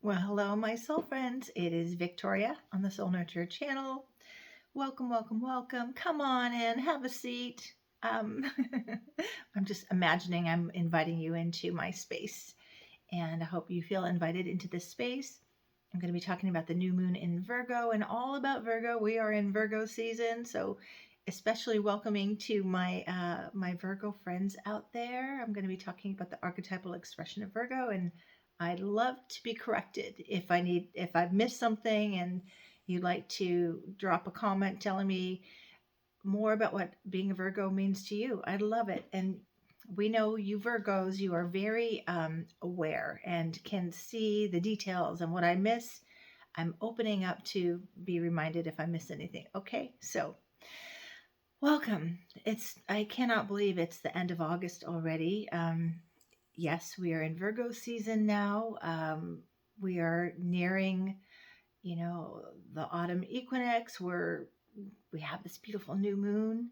Well, hello, my soul friends. It is Victoria on the Soul Nurture channel. Welcome, welcome, welcome. Come on in, have a seat. Um, I'm just imagining I'm inviting you into my space, and I hope you feel invited into this space. I'm going to be talking about the new moon in Virgo and all about Virgo. We are in Virgo season, so especially welcoming to my Virgo friends out there. I'm going to be talking about the archetypal expression of Virgo, and I'd love to be corrected if I've missed something and you'd like to drop a comment telling me more about what being a Virgo means to you. I'd love it. And we know you Virgos, you are very aware and can see the details. And what I miss, I'm opening up to be reminded if I miss anything. Okay, so welcome. I cannot believe it's the end of August already. Yes, we are in Virgo season now. We are nearing, the autumn equinox where we have this beautiful new moon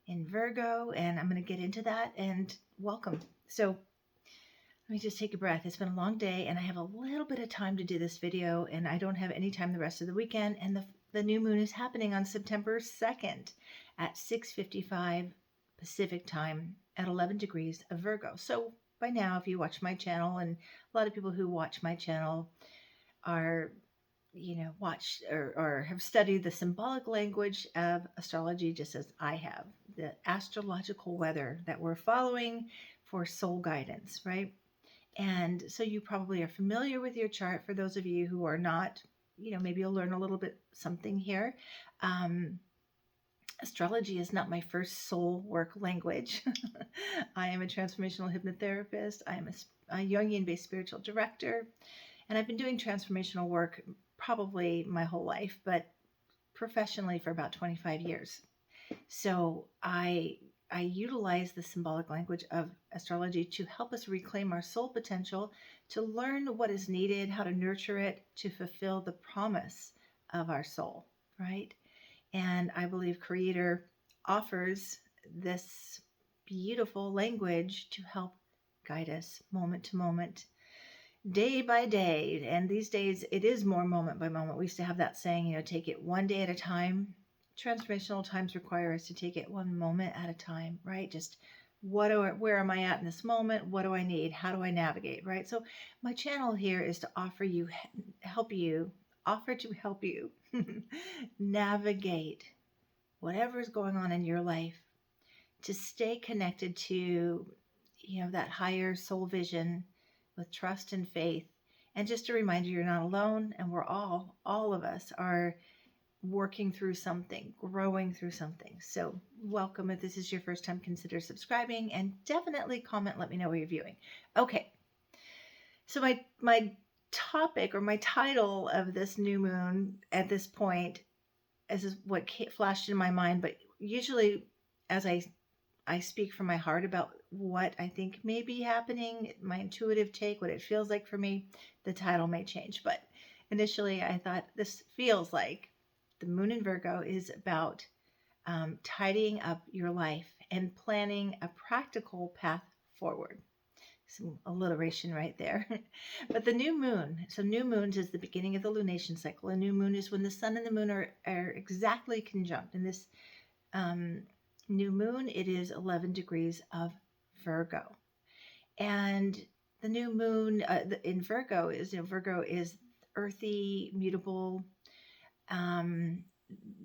in Virgo, and I'm going to get into that. And welcome. So let me just take a breath. It's been a long day, and I have a little bit of time to do this video, and I don't have any time the rest of the weekend. And the new moon is happening on September 2nd at 6:55 Pacific time at 11 degrees of Virgo. So by now, if you watch my channel, and a lot of people who watch my channel are watched or have studied the symbolic language of astrology just as I have, the astrological weather that we're following for soul guidance, right? And so you probably are familiar with your chart. For those of you who are not, maybe you'll learn a little bit something here. Astrology is not my first soul work language. I am a transformational hypnotherapist. I am a Jungian based spiritual director. And I've been doing transformational work probably my whole life, but professionally for about 25 years. So I utilize the symbolic language of astrology to help us reclaim our soul potential, to learn what is needed, how to nurture it, to fulfill the promise of our soul, right? And I believe Creator offers this beautiful language to help guide us moment to moment, day by day. And these days it is more moment by moment. We used to have that saying, take it one day at a time. Transformational times require us to take it one moment at a time, right? Just where am I at in this moment? What do I need? How do I navigate, right? So my channel here is to offer to help you navigate whatever is going on in your life, to stay connected to, that higher soul vision with trust and faith. And just a reminder, you're not alone, and we're all of us are working through something, growing through something. So welcome. If this is your first time, consider subscribing and definitely comment, let me know where you're viewing. Okay. So my topic or my title of this new moon at this point is what flashed in my mind, but usually as I speak from my heart about what I think may be happening, my intuitive take, what it feels like for me, the title may change. But initially I thought this feels like the moon in Virgo is about tidying up your life and planning a practical path forward. Some alliteration right there. But the new moon, so new moons is the beginning of the lunation cycle. A new moon is when the sun and the moon are exactly conjunct. In this new moon, it is 11 degrees of Virgo. And the new moon in Virgo is earthy, mutable.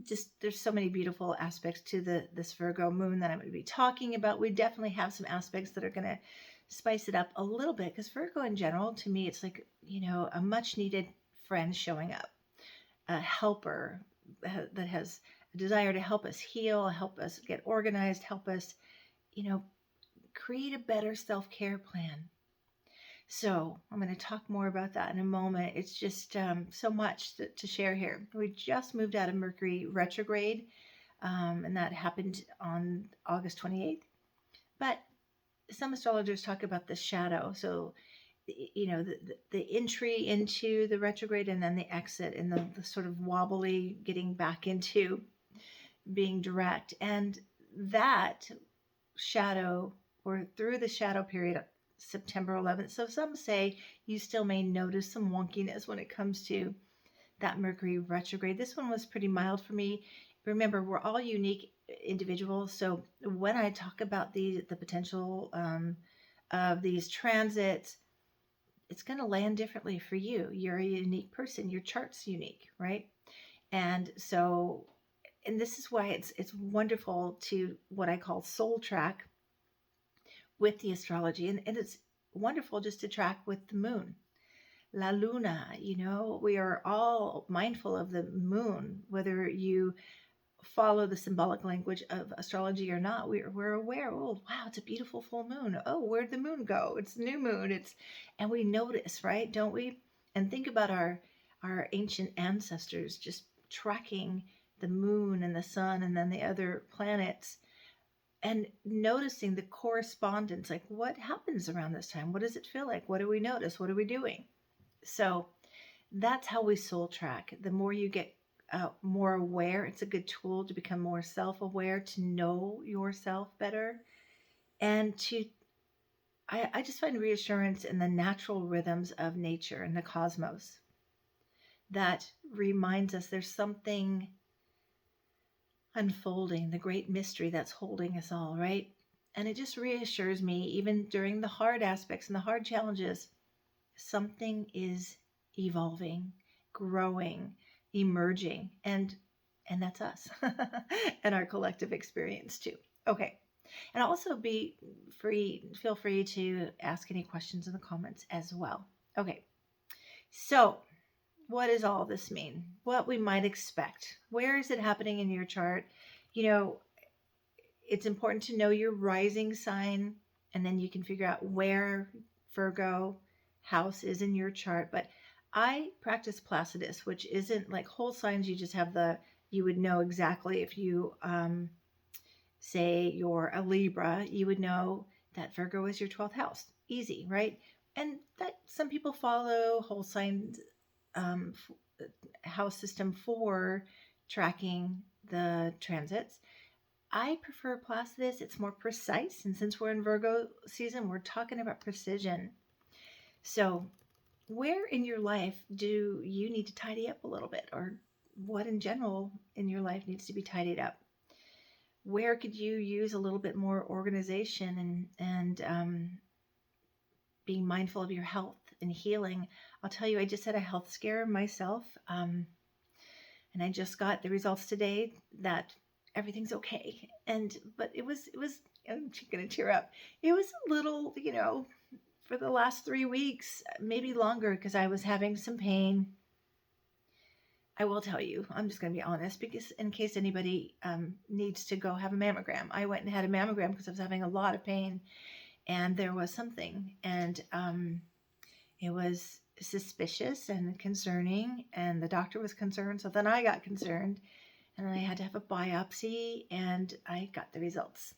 Just there's so many beautiful aspects to this Virgo moon that I'm going to be talking about. We definitely have some aspects that are going to spice it up a little bit, because Virgo in general, to me, it's like, a much needed friend showing up, a helper that has a desire to help us heal, help us get organized, help us, create a better self-care plan. So I'm going to talk more about that in a moment. It's just so much to share here. We just moved out of Mercury retrograde, and that happened on August 28th. But some astrologers talk about the shadow. So, the entry into the retrograde and then the exit, and the sort of wobbly getting back into being direct. And that shadow, or through the shadow period, September 11th. So some say you still may notice some wonkiness when it comes to that Mercury retrograde. This one was pretty mild for me. Remember, we're all unique individuals. So when I talk about the potential of these transits, it's going to land differently for you. You're a unique person. Your chart's unique, right? And so, and this is why it's wonderful to what I call soul track with the astrology, and it's wonderful just to track with the moon. La Luna, we are all mindful of the moon, whether you follow the symbolic language of astrology or not. We're aware. Oh, wow, it's a beautiful full moon. Oh, where'd the moon go? It's new moon. And we notice, right? Don't we? And think about our ancient ancestors just tracking the moon and the sun and then the other planets and noticing the correspondence. Like, what happens around this time? What does it feel like? What do we notice? What are we doing? So that's how we soul track. The more you get more aware, it's a good tool to become more self-aware, to know yourself better, and I just find reassurance in the natural rhythms of nature and the cosmos that reminds us there's something unfolding, the great mystery that's holding us all, right? And it just reassures me, even during the hard aspects and the hard challenges, something is evolving, growing, emerging, and that's us and our collective experience too. Okay. And also feel free to ask any questions in the comments as well. Okay. So, what does all this mean? What we might expect? Where is it happening in your chart? It's important to know your rising sign, and then you can figure out where Virgo house is in your chart. But I practice Placidus, which isn't like whole signs. You just have you would know exactly if you say you're a Libra, you would know that Virgo is your 12th house. Easy, right? And that some people follow whole signs house system for tracking the transits. I prefer Placidus. It's more precise. And since we're in Virgo season, we're talking about precision. So, where in your life do you need to tidy up a little bit? Or what in general in your life needs to be tidied up? Where could you use a little bit more organization and being mindful of your health and healing? I'll tell you, I just had a health scare myself. And I just got the results today that everything's okay. But it was, I'm going to tear up. It was a little, for the last 3 weeks, maybe longer, because I was having some pain. I will tell you, I'm just going to be honest, because in case anybody needs to go have a mammogram, I went and had a mammogram because I was having a lot of pain, and there was something, and it was suspicious and concerning, and the doctor was concerned, so then I got concerned, and I had to have a biopsy, and I got the results,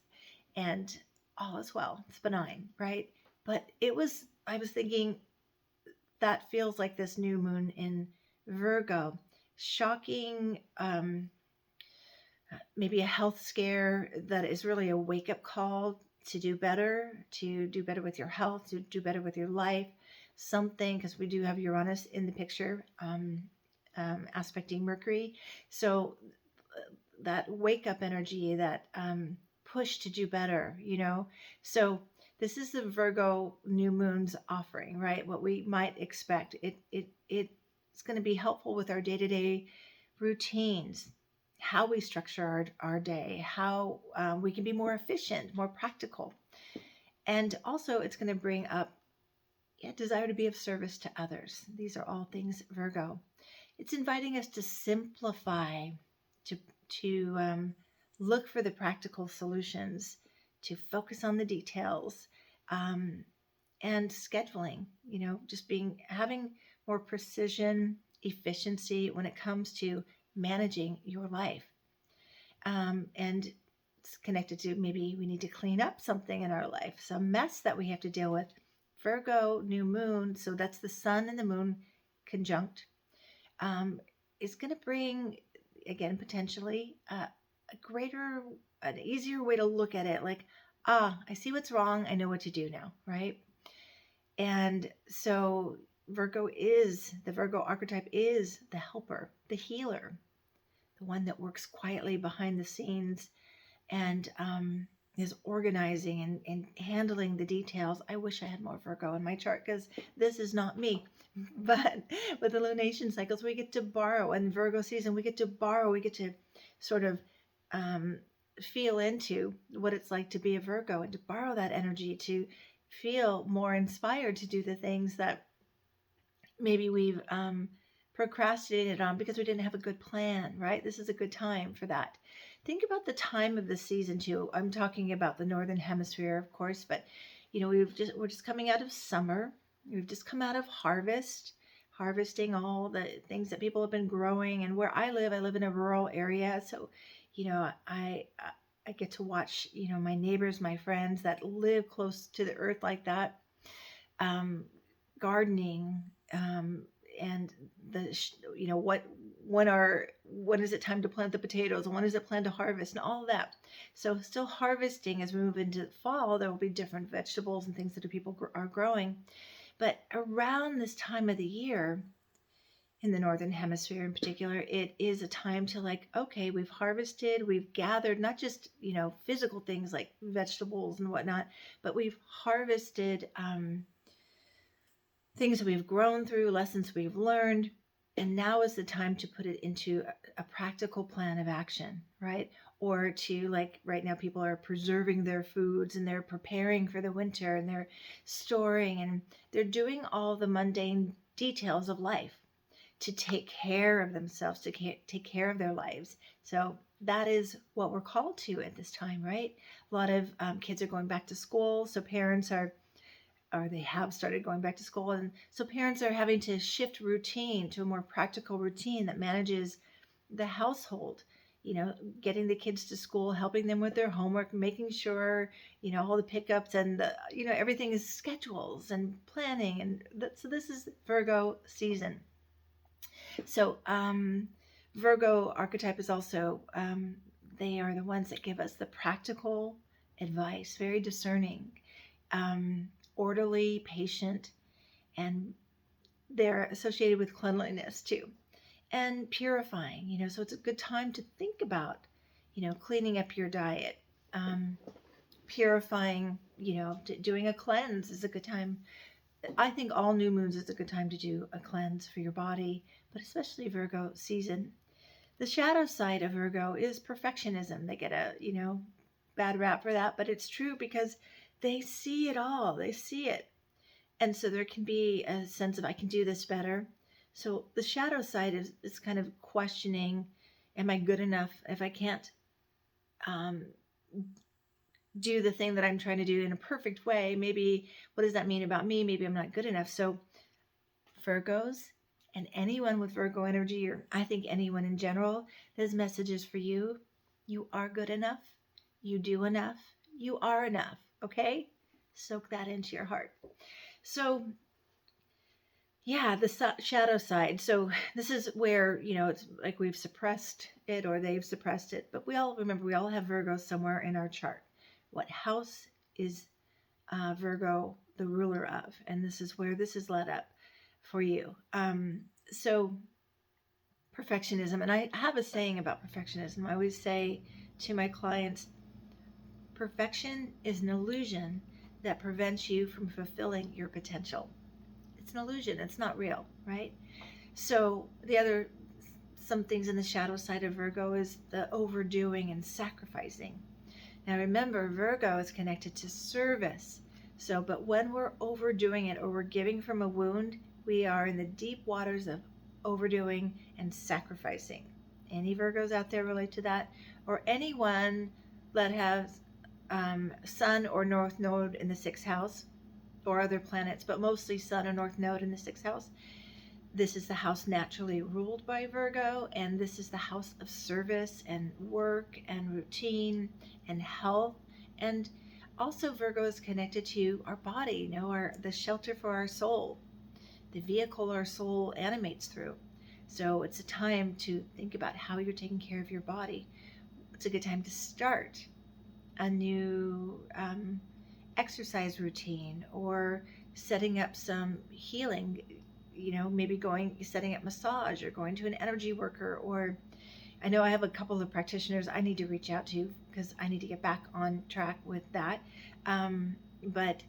and all is well. It's benign, right? But I was thinking, that feels like this new moon in Virgo. Shocking, maybe a health scare that is really a wake-up call to do better with your health, to do better with your life. Something, because we do have Uranus in the picture, aspecting Mercury. So that wake-up energy, that push to do better, So this is the Virgo new moon's offering, right? What we might expect. It's going to be helpful with our day-to-day routines, how we structure our day, how we can be more efficient, more practical. And also it's going to bring up desire to be of service to others. These are all things Virgo. It's inviting us to simplify, to look for the practical solutions, to focus on the details, and scheduling, just having more precision, efficiency when it comes to managing your life. And it's connected to maybe we need to clean up something in our life, some mess that we have to deal with. Virgo, new moon, so that's the sun and the moon conjunct, is going to bring, again, potentially an easier way to look at it. Like, I see what's wrong. I know what to do now, right? And so the Virgo archetype is the helper, the healer, the one that works quietly behind the scenes and is organizing and handling the details. I wish I had more Virgo in my chart because this is not me. But with the lunation cycles, we get to borrow, and Virgo season, we get to borrow, we get to sort of um, feel into what it's like to be a Virgo and to borrow that energy to feel more inspired to do the things that maybe we've procrastinated on because we didn't have a good plan, right? This is a good time for that. Think about the time of the season too. I'm talking about the northern hemisphere, of course, but we're just coming out of summer. We've just come out of harvesting all the things that people have been growing. And where I live in a rural area, so I get to watch my neighbors, my friends that live close to the earth like that, um, gardening, um, and when is it time to plant the potatoes and when is it planned to harvest and all of that. So still harvesting as we move into fall. There will be different vegetables and things that people are growing, but around this time of the year in the northern hemisphere in particular, it is a time to, like, okay, we've harvested, we've gathered not just physical things like vegetables and whatnot, but we've harvested things we've grown through, lessons we've learned, and now is the time to put it into a practical plan of action, right? Or to, like, right now people are preserving their foods and they're preparing for the winter and they're storing and they're doing all the mundane details of life to take care of themselves, to take care of their lives. So that is what we're called to at this time, right? A lot of kids are going back to school, so parents are, or they have started going back to school. And so parents are having to shift routine to a more practical routine that manages the household, getting the kids to school, helping them with their homework, making sure, all the pickups and everything is schedules and planning. So this is Virgo season. So Virgo archetype is also, they are the ones that give us the practical advice, very discerning, orderly, patient, and they're associated with cleanliness too, and purifying. So it's a good time to think about, cleaning up your diet, purifying. Doing a cleanse is a good time. I think all new moons is a good time to do a cleanse for your body, but especially Virgo season. The shadow side of Virgo is perfectionism. They get a bad rap for that, but it's true because they see it all. They see it. And so there can be a sense of, I can do this better. So the shadow side is kind of questioning, am I good enough? If I can't um, do the thing that I'm trying to do in a perfect way, maybe what does that mean about me? Maybe I'm not good enough. So Virgos and anyone with Virgo energy, or I think anyone in general, this message is for you. You are good enough. You do enough. You are enough. Okay? Soak that into your heart. So yeah, the shadow side. So this is where, it's like we've suppressed it or they've suppressed it. But we all have Virgo somewhere in our chart. What house is Virgo the ruler of? And this is where this is led up for you. So perfectionism. And I have a saying about perfectionism. I always say to my clients, perfection is an illusion that prevents you from fulfilling your potential. It's an illusion. It's not real, right? So some things in the shadow side of Virgo is the overdoing and sacrificing. Now remember, Virgo is connected to service. So, but when we're overdoing it or we're giving from a wound, we are in the deep waters of overdoing and sacrificing. Any Virgos out there relate to that? Or anyone that has Sun or North Node in the 6th house, or other planets, but mostly Sun or North Node in the 6th house. This is the house naturally ruled by Virgo, and this is the house of service and work and routine and health. And also Virgo is connected to our body, the shelter for our soul, the vehicle our soul animates through. So it's a time to think about how you're taking care of your body. It's a good time to start a new exercise routine, or setting up some healing, maybe setting up massage or going to an energy worker. Or I know I have a couple of practitioners I need to reach out to because I need to get back on track with that. But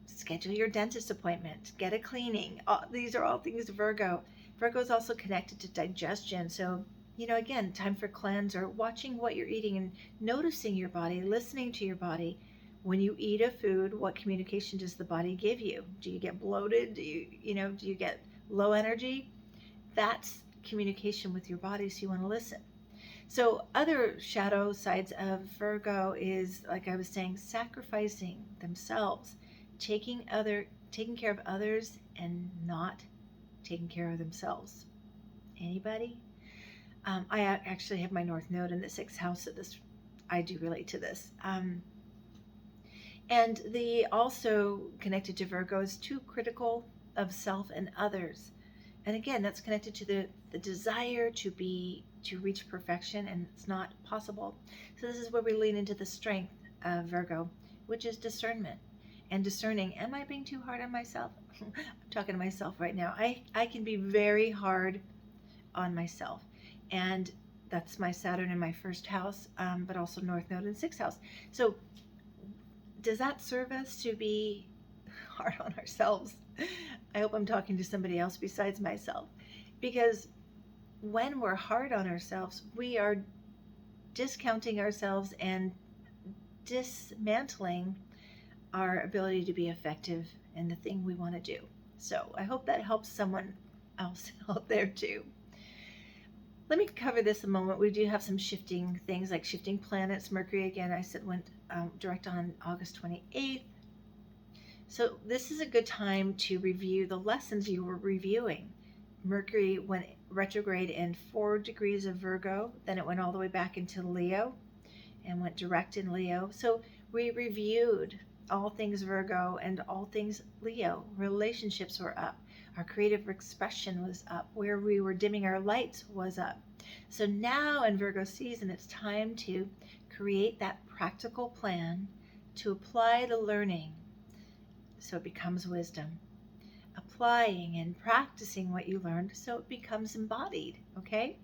schedule your dentist appointment, get a cleaning. These are all things Virgo. Virgo is also connected to digestion. So, again, time for cleanse or watching what you're eating and noticing your body, listening to your body. When you eat a food, what communication does the body give you? Do you get bloated? Do you get low energy? That's communication with your body, so you want to listen. So other shadow sides of Virgo is, like I was saying, sacrificing themselves, taking care of others and not taking care of themselves. Anybody? I actually have my North Node in the 6th house, so I do relate to this. And the also connected to Virgo is too critical of self and others. And again, that's connected to the desire to reach perfection, and it's not possible. So this is where we lean into the strength of Virgo, which is discernment and discerning. Am I being too hard on myself? I'm talking to myself right now. I can be very hard on myself, and that's my Saturn in my 1st house, but also North Node in 6th house. So does that serve us to be hard on ourselves? I hope I'm talking to somebody else besides myself, because when we're hard on ourselves, we are discounting ourselves and dismantling our ability to be effective in the thing we want to do. So I hope that helps someone else out there too. Let me cover this a moment. We do have some shifting things, like shifting planets. Mercury, again, I said went direct on August 28th. So this is a good time to review the lessons you were reviewing. Mercury went retrograde in 4 degrees of Virgo, then it went all the way back into Leo and went direct in Leo. So we reviewed all things Virgo and all things Leo. Relationships were up. Our creative expression was up. Where we were dimming our lights was up. So now in Virgo season, it's time to create that practical plan to apply the learning so it becomes wisdom. Applying and practicing what you learned so it becomes embodied, okay?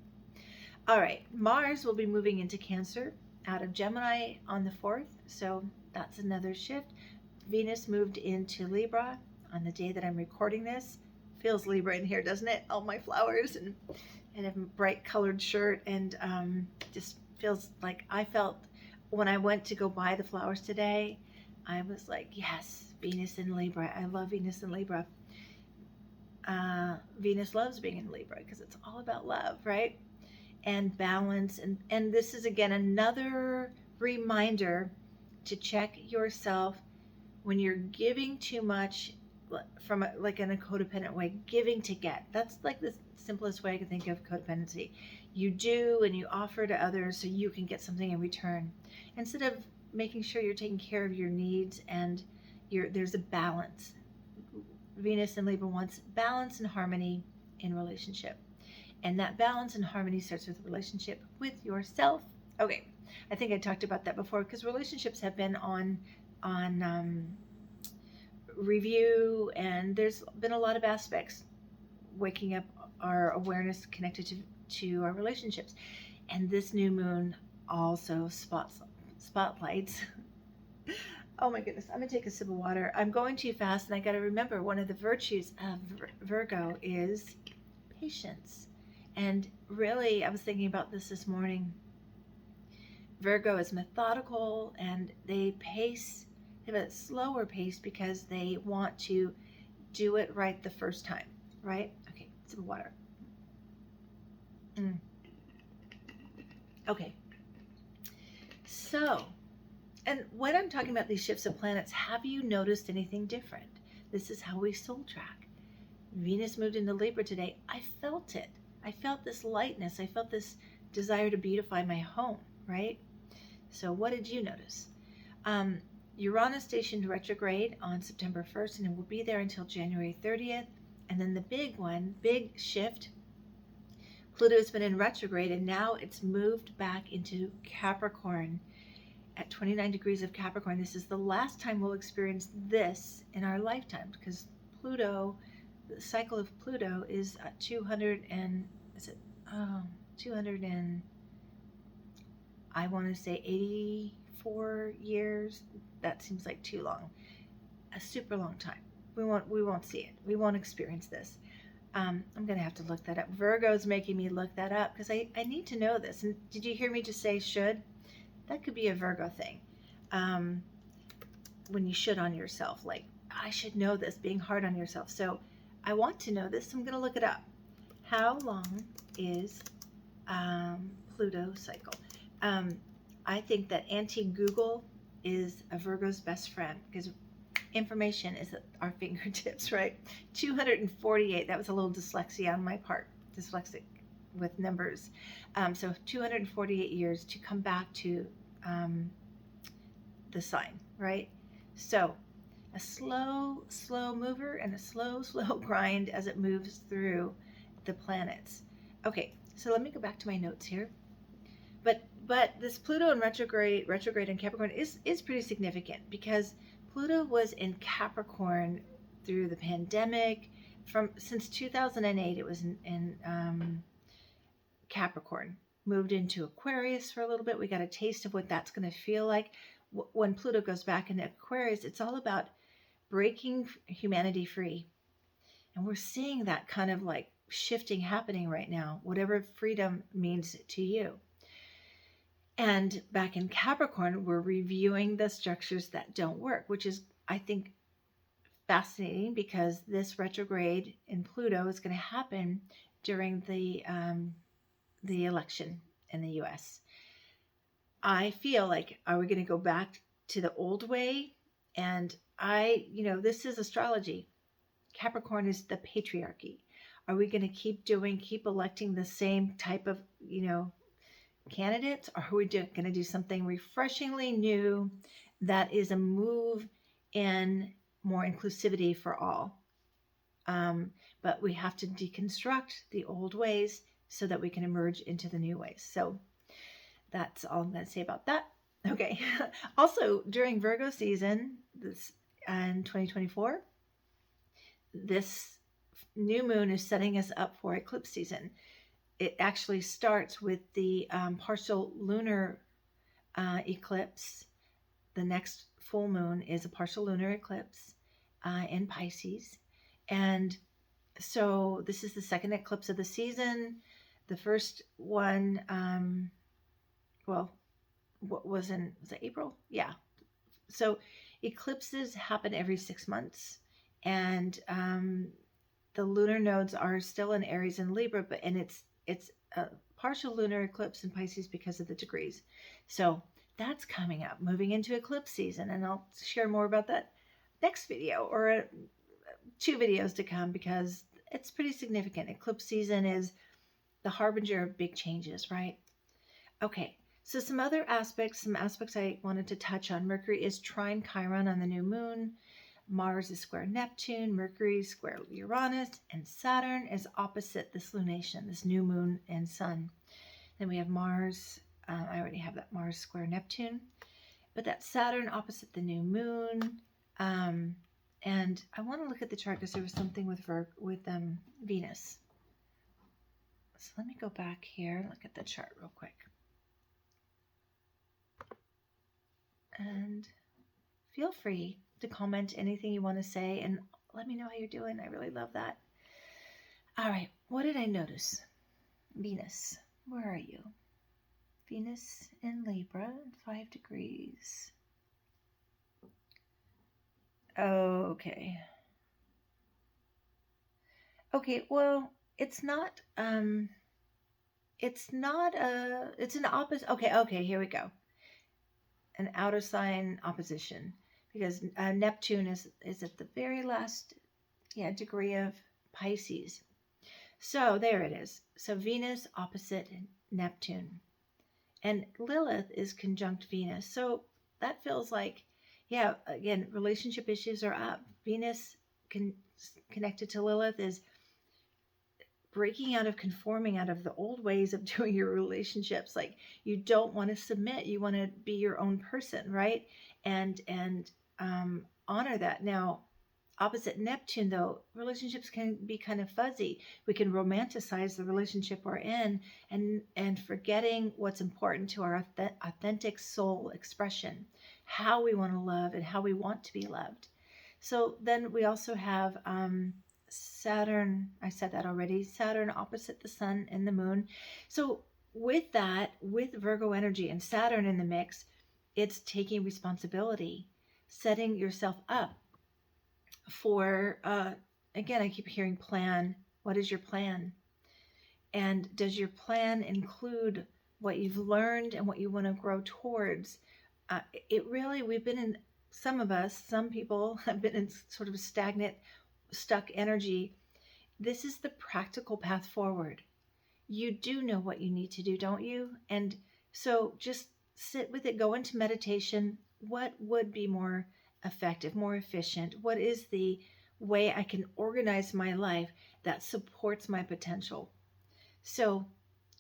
All right, Mars will be moving into Cancer out of Gemini on the 4th, so that's another shift. Venus moved into Libra on the day that I'm recording this. Feels Libra in here, doesn't it? All my flowers and a bright colored shirt, and just feels like I felt when I went to go buy the flowers today, I was like, yes, Venus in Libra. I love Venus in Libra. Venus loves being in Libra because it's all about love, right? And balance. And this is, again, another reminder to check yourself when you're giving too much from like in a codependent way, giving to get. That's like the simplest way I can think of codependency. You do and you offer to others so you can get something in return, instead of making sure you're taking care of your needs and there's a balance. Venus in Libra wants balance and harmony in relationship. And that balance and harmony starts with a relationship with yourself. Okay, I think I talked about that before, because relationships have been on review, and there's been a lot of aspects waking up our awareness connected to our relationships. And this new moon also spotlights. Oh my goodness, I'm gonna take a sip of water. I'm going too fast, and I gotta remember one of the virtues of Virgo is patience. And really, I was thinking about this morning. Virgo is methodical, and they have a slower pace because they want to do it right the first time, right? Okay, sip of water. Okay. So, and when I'm talking about these shifts of planets, have you noticed anything different? This is how we soul track. Venus moved into Libra today. I felt it. I felt this lightness. I felt this desire to beautify my home, right? So what did you notice? Uranus stationed retrograde on September 1st, and it will be there until January 30th. And then the big shift, Pluto's been in retrograde, and now it's moved back into Capricorn. at 29 degrees of Capricorn. This is the last time we'll experience this in our lifetime, because Pluto, the cycle of Pluto is 200 and, is it, 200 and, I want to say 84 years. That seems like too long. A super long time. We won't see it. We won't experience this. I'm going to have to look that up. Virgo's making me look that up because I need to know this. And did you hear me just say should? That could be a Virgo thing. When you should on yourself, like, I should know this, being hard on yourself. So I want to know this. So I'm going to look it up. How long is Pluto cycle? I think that anti-Google is a Virgo's best friend because information is at our fingertips, right? 248, that was a little dyslexia on my part, dyslexic with numbers. So 248 years to come back to the sign, right? So a slow mover and a slow grind as it moves through the planets. Okay, so let me go back to my notes here. But this Pluto in retrograde in Capricorn is pretty significant because Pluto was in Capricorn through the pandemic. Since 2008, it was in Capricorn. Moved into Aquarius for a little bit. We got a taste of what that's going to feel like. When Pluto goes back into Aquarius, it's all about breaking humanity free. And we're seeing that kind of like shifting happening right now, whatever freedom means to you. And back in Capricorn, we're reviewing the structures that don't work, which is, I think, fascinating because this retrograde in Pluto is going to happen during the election in the U.S. I feel like, are we going to go back to the old way? And this is astrology. Capricorn is the patriarchy. Are we going to keep electing the same type of, candidates, or are we going to do something refreshingly new that is a move in more inclusivity for all? But we have to deconstruct the old ways so that we can emerge into the new ways. So that's all I'm going to say about that. Okay. Also, during Virgo season, this in 2024, this new moon is setting us up for eclipse season. It actually starts with the partial lunar eclipse. The next full moon is a partial lunar eclipse in Pisces. And so this is the second eclipse of the season. The first one, was it April? Yeah. So eclipses happen every 6 months. And the lunar nodes are still in Aries and Libra, and it's a partial lunar eclipse in Pisces because of the degrees. So that's coming up, moving into eclipse season. And I'll share more about that next video or 2 videos to come because it's pretty significant. Eclipse season is the harbinger of big changes, right? Okay, so some aspects I wanted to touch on. Mercury is trine Chiron on the new moon. Mars is square Neptune, Mercury is square Uranus, and Saturn is opposite this lunation, this new moon and sun. Then we have Mars. I already have that Mars square Neptune, but that's Saturn opposite the new moon. And I want to look at the chart because there was something with Venus. So let me go back here and look at the chart real quick. And feel free to comment anything you want to say and let me know how you're doing. I really love that. All right, what did I notice? Venus, where are you? Venus in Libra, 5 degrees. Okay. Okay, well, it's an opposite. Okay, here we go. An outer sign opposition. Because Neptune is at the very last degree of Pisces. So there it is. So Venus opposite Neptune. And Lilith is conjunct Venus. So that feels like, again, relationship issues are up. Venus connected to Lilith is breaking out of conforming out of the old ways of doing your relationships. Like, you don't want to submit, you want to be your own person, right? And honor that. Now, opposite Neptune, though, relationships can be kind of fuzzy. We can romanticize the relationship we're in, and forgetting what's important to our authentic soul expression, how we want to love and how we want to be loved. So then we also have Saturn. I said that already. Saturn opposite the sun and the moon. So with that, with Virgo energy and Saturn in the mix, it's taking responsibility, setting yourself up for, again, I keep hearing plan. What is your plan? And does your plan include what you've learned and what you want to grow towards? It really, we've been in, some of us, some people have been in sort of stagnant, stuck energy. This is the practical path forward. You do know what you need to do, don't you? And so just sit with it, go into meditation. What would be more effective, more efficient? What is the way I can organize my life that supports my potential? So,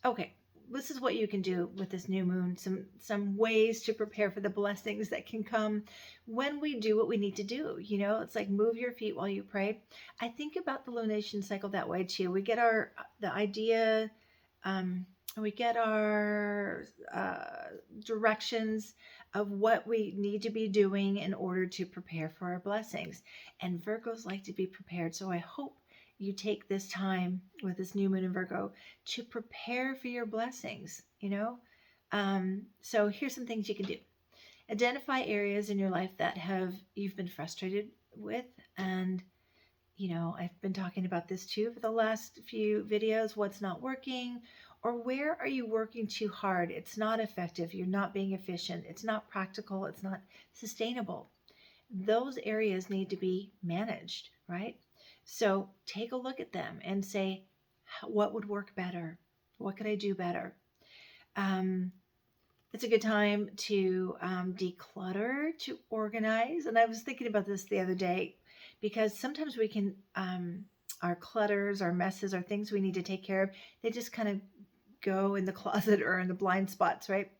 okay, this is what you can do with this new moon. Some ways to prepare for the blessings that can come when we do what we need to do. You know, it's like move your feet while you pray. I think about the lunation cycle that way too. We get the idea, we get our directions of what we need to be doing in order to prepare for our blessings. And Virgos like to be prepared. So I hope you take this time with this new moon in Virgo to prepare for your blessings, you know? So here's some things you can do. Identify areas in your life that you've been frustrated with. And, you know, I've been talking about this too for the last few videos. What's not working, or where are you working too hard? It's not effective. You're not being efficient. It's not practical. It's not sustainable. Those areas need to be managed, right? So take a look at them and say, what would work better? What could I do better? It's a good time to declutter, to organize. And I was thinking about this the other day, because sometimes we can, our clutters, our messes, our things we need to take care of, they just kind of go in the closet or in the blind spots, right?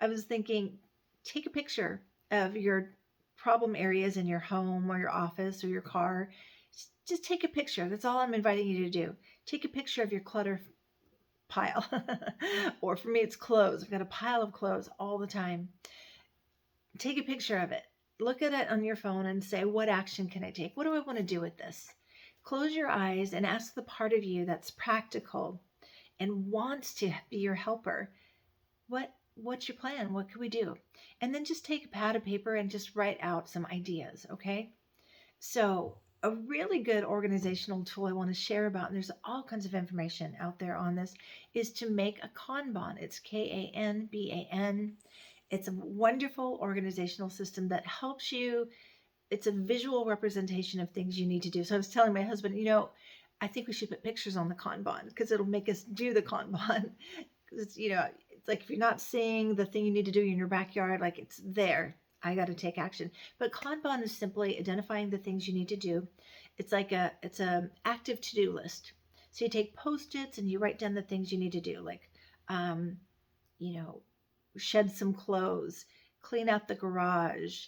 I was thinking, take a picture of your problem areas in your home or your office or your car. Just take a picture. That's all I'm inviting you to do. Take a picture of your clutter pile. Or for me, it's clothes. I've got a pile of clothes all the time. Take a picture of it. Look at it on your phone and say, what action can I take? What do I want to do with this? Close your eyes and ask the part of you that's practical and wants to be your helper. What's your plan? What can we do? And then just take a pad of paper and just write out some ideas, okay? So a really good organizational tool I want to share about, and there's all kinds of information out there on this, is to make a Kanban. It's Kanban. It's a wonderful organizational system that helps you. It's a visual representation of things you need to do. So I was telling my husband, you know, I think we should put pictures on the Kanban because it'll make us do the Kanban. It's, you know, it's like if you're not seeing the thing you need to do in your backyard, like it's there. I got to take action. But Kanban is simply identifying the things you need to do. It's like it's a active to-do list. So you take Post-its and you write down the things you need to do, like, you know, shed some clothes, clean out the garage,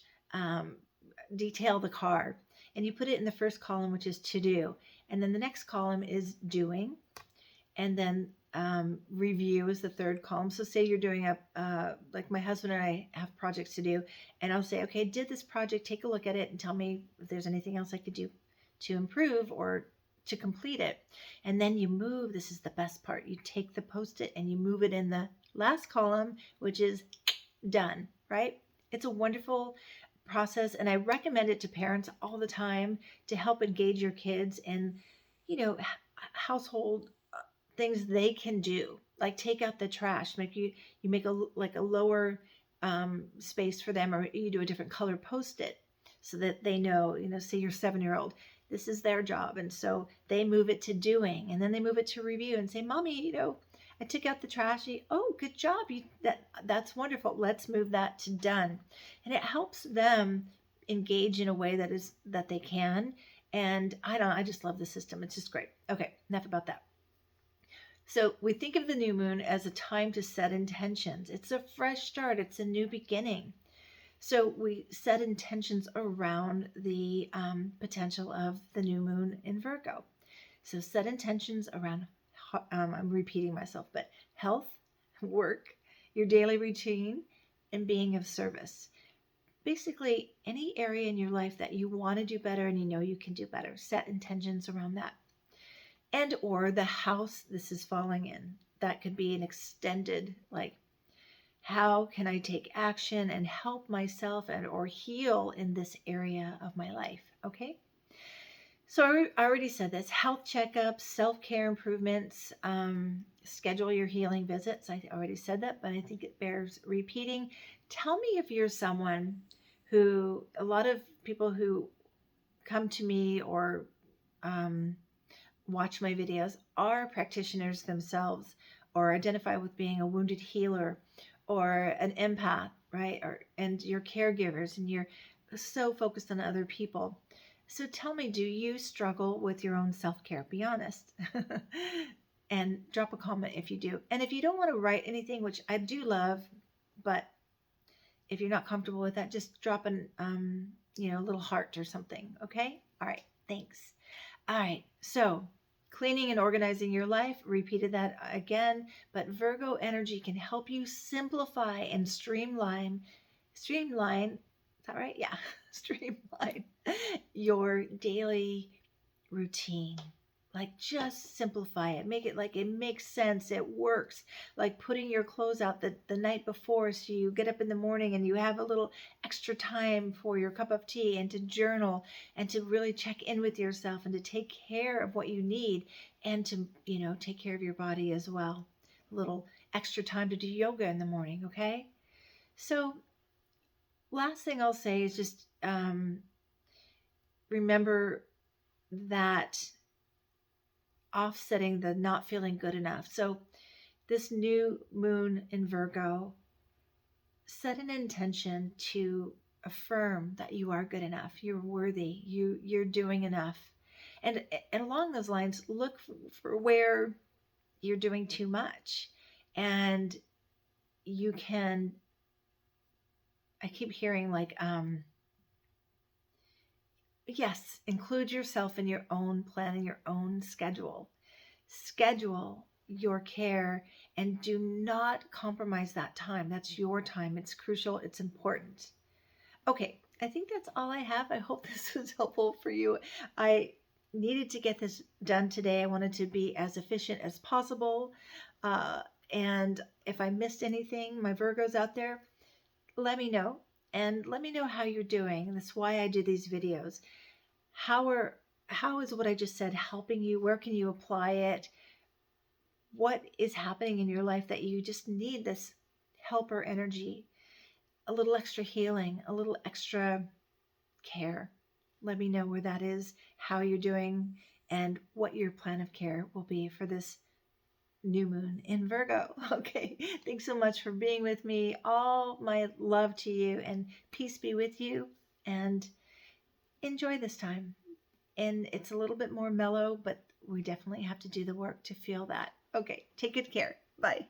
detail the car. And you put it in the first column, which is to do. And then the next column is doing. And then review is the third column. So say you're doing like my husband and I have projects to do, and I'll say, okay, did this project, take a look at it and tell me if there's anything else I could do to improve or to complete it. And then you move, this is the best part, you take the Post-it and you move it in the last column, which is done, right? It's a wonderful process, and I recommend it to parents all the time to help engage your kids in, you know, household things they can do, like take out the trash. Make you make a lower space for them, or you do a different color Post-it so that they know, you know, say your 7-year-old, this is their job, and so they move it to doing, and then they move it to review and say, Mommy, you know, I took out the trash. Oh, good job. That's wonderful. Let's move that to done. And it helps them engage in a way that they can. And I just love the system. It's just great. Okay, enough about that. So we think of the new moon as a time to set intentions. It's a fresh start, it's a new beginning. So we set intentions around the potential of the new moon in Virgo. So set intentions around, I'm repeating myself, but health, work, your daily routine, and being of service. Basically, any area in your life that you want to do better and you know you can do better, set intentions around that. And or the house this is falling in. That could be an extended, like, how can I take action and help myself and or heal in this area of my life? Okay. So I already said this: health checkups, self-care improvements, schedule your healing visits. I already said that, but I think it bears repeating. Tell me if you're someone who, a lot of people who come to me or um, watch my videos are practitioners themselves or identify with being a wounded healer or an empath, right? Or and you're caregivers and you're so focused on other people. So tell me, do you struggle with your own self-care? Be honest. And drop a comment if you do. And if you don't want to write anything, which I do love, but if you're not comfortable with that, just drop an little heart or something. Okay? All right. Thanks. All right. So cleaning and organizing your life, repeated that again, but Virgo energy can help you simplify and streamline, is that right? Yeah, streamline your daily routine. Like, just simplify it. Make it like it makes sense. It works. Like putting your clothes out the night before so you get up in the morning and you have a little extra time for your cup of tea and to journal and to really check in with yourself and to take care of what you need and to, take care of your body as well. A little extra time to do yoga in the morning, okay? So, last thing I'll say is just remember that offsetting the not feeling good enough. So, this new moon in Virgo, set an intention to affirm that you are good enough, you're worthy, you're doing enough. And along those lines, look for where you're doing too much. And you can, I keep hearing like, yes, include yourself in your own plan and your own schedule. Schedule your care and do not compromise that time. That's your time. It's crucial. It's important. Okay, I think that's all I have. I hope this was helpful for you. I needed to get this done today. I wanted to be as efficient as possible. Uh, and if I missed anything, my Virgos out there, let me know. And let me know how you're doing. And that's why I do these videos. How is what I just said helping you? Where can you apply it? What is happening in your life that you just need this helper energy, a little extra healing, a little extra care? Let me know where that is, how you're doing, and what your plan of care will be for this new moon in Virgo. Okay, thanks so much for being with me. All my love to you, and peace be with you, and enjoy this time. And it's a little bit more mellow, but we definitely have to do the work to feel that. Okay, take good care. Bye.